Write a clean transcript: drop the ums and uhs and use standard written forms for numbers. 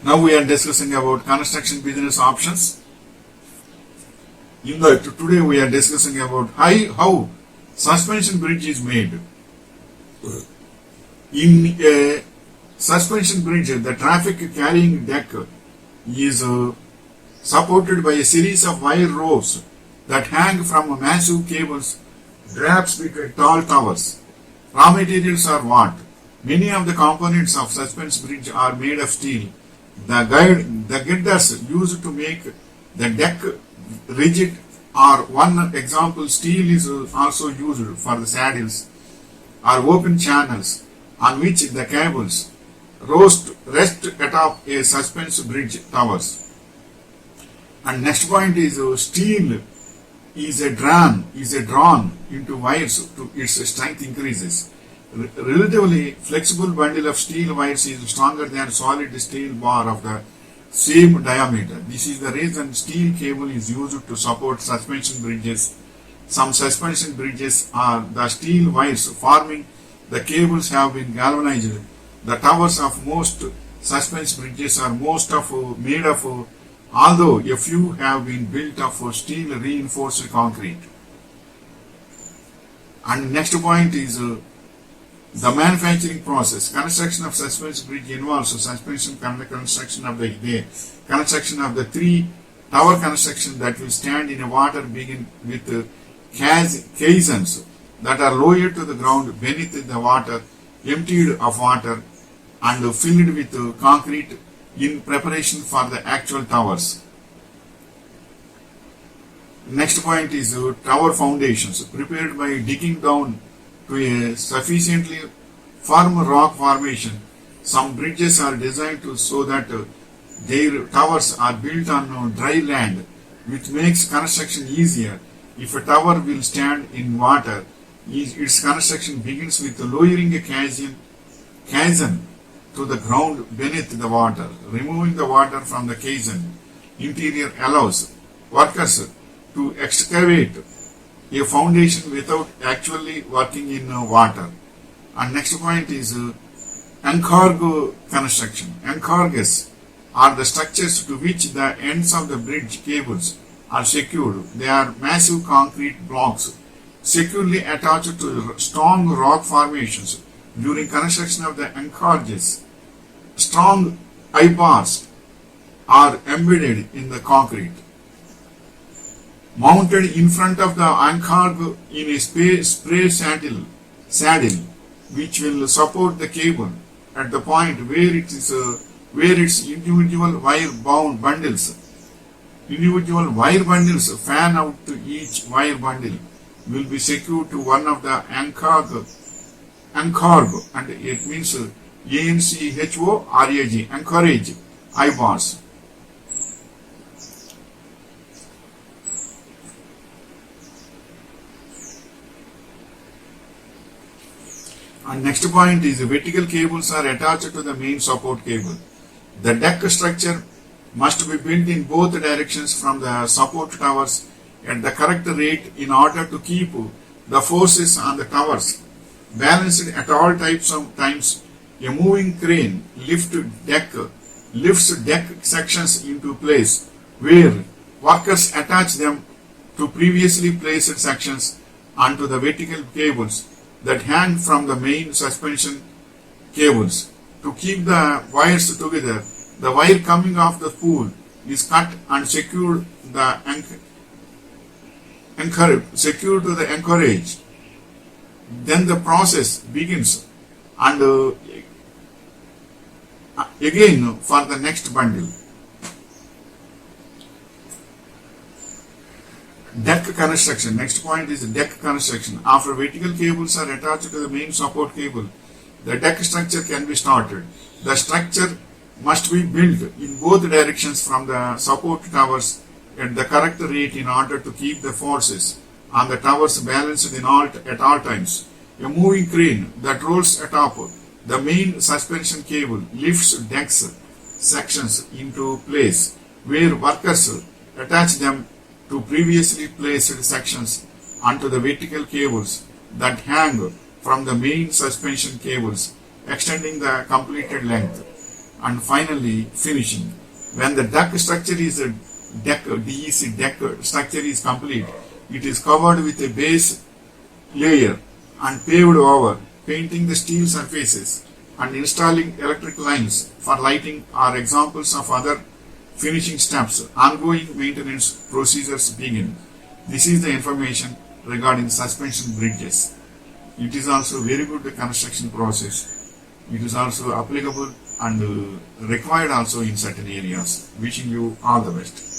Now we are discussing about construction business options. Today we are discussing about how suspension bridge is made. In a suspension bridge, the traffic carrying deck is supported by a series of wire ropes that hang from massive cables draped between tall towers. Raw materials are what? Many of the components of suspension bridge are made of steel. The girders used to make the deck rigid are one example. Steel is also used for the saddles or open channels on which the cables rest atop a suspension bridge towers. And next point is steel is drawn into wires to its strength increases. Relatively flexible bundle of steel wires is stronger than solid steel bar of the same diameter. This is the reason steel cable is used to support suspension bridges. Some suspension bridges are the steel wires forming the cables have been galvanized. The towers of most suspension bridges are made of, although a few have been built of steel reinforced concrete. And next point is the manufacturing process. Construction of suspension bridge involves construction of the three tower construction that will stand in a water, begin with caissons that are lowered to the ground beneath the water, emptied of water and filled with concrete in preparation for the actual towers. Next point is tower foundations, prepared by digging down to a sufficiently firm rock formation. Some bridges are designed so that their towers are built on dry land, which makes construction easier. If a tower will stand in water, its construction begins with lowering a caisson to the ground beneath the water. Removing the water from the caisson interior allows workers to excavate a foundation without actually working in water. And next point is anchorage construction. Anchorages are the structures to which the ends of the bridge cables are secured. They are massive concrete blocks securely attached to strong rock formations. During construction of the anchorages, strong I-bars are embedded in the concrete, mounted in front of the anchorage in a spray saddle, which will support the cable at the point where its individual wire bundles fan out to each wire bundle will be secured to one of the anchorage, and it means anchorage I-bars. And next point is vertical cables are attached to the main support cable. The deck structure must be built in both directions from the support towers at the correct rate in order to keep the forces on the towers balanced at all times. A moving crane lifts deck sections into place where workers attach them to previously placed sections onto the vertical cables that hang from the main suspension cables. To keep the wires together, the wire coming off the spool is cut and secured to the anchorage. Then the process begins and again for the next bundle. Deck construction. Next point is deck construction. After vertical cables are attached to the main support cable, the deck structure can be started. The structure must be built in both directions from the support towers at the correct rate in order to keep the forces on the towers balanced at all times. A moving crane that rolls atop the main suspension cable lifts deck sections into place where workers attach them to previously placed sections onto the vertical cables that hang from the main suspension cables, extending the completed length. and finally finishing. When the deck structure is a DEC deck structure is complete, it is covered with a base layer and paved over, painting the steel surfaces and installing electric lines for lighting are examples of other finishing steps. Ongoing maintenance procedures begin. This is the information regarding suspension bridges. It is also very good construction process. It is also applicable and required also in certain areas. Wishing you all the best.